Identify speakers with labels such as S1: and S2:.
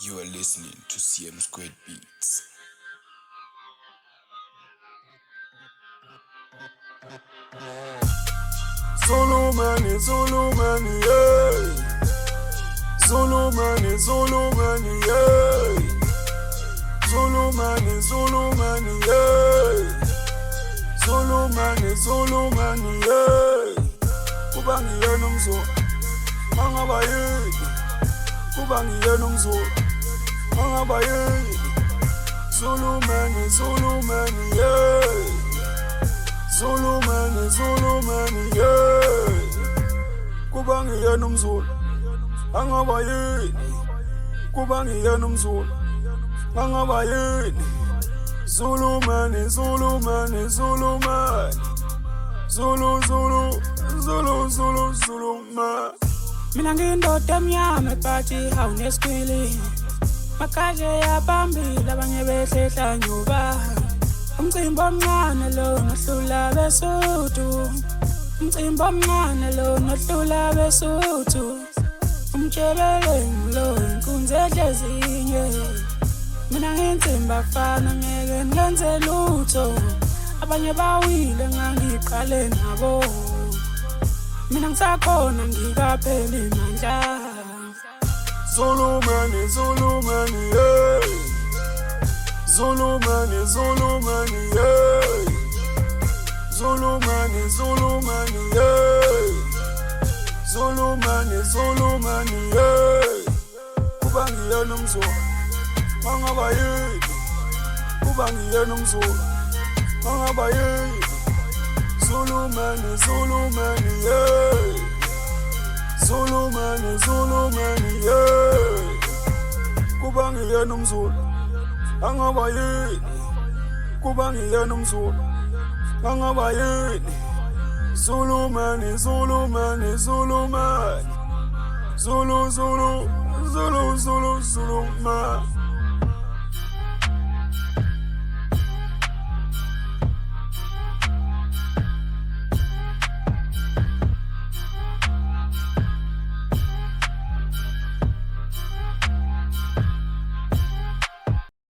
S1: You are listening to CM Squared Beats.
S2: Zulu money, yeah. Zulu money, yeah. Zulu money, yeah. Zulu money, yeah. Kubangiye nomzo, mangabaye. Kubangiye nomzo, mangabaye. Zulu money, yeah. Zulu money, yeah. Kubangiye nomzo, mangabaye. Kubangiye nomzo, mangabaye. Zulu money, Zulu money. Zulu man.
S3: Mina ngindoda emnyama ebhathi awuneskwili. Makaje yabambile abanye behlehla nyuba. Umcimbi omncane lo nohlula besuthu. Umcimbi omncane lo nohlula besuthu. Umtshebeleng lo inkunzi edlezinye. Mina nginsimbi afana ngeke ngenze lutho. Abanye bawile ngangiqale nabo. Mina ngisakhona ngikapheli mandla.
S2: Zulu money, yeah. Zulu money, yeah. Zulu money, yeah. Zulu money, yeah. Kubangiye nomzo, mangabaye. Kubangiye nomzo, mangabaye. Zulu money, yeah. Zulu money, yeah. Kubangiye nomzo, mangabaye. Kubangiye nomzo, mangabaye. Zulu money, Zulu man. Zulu man.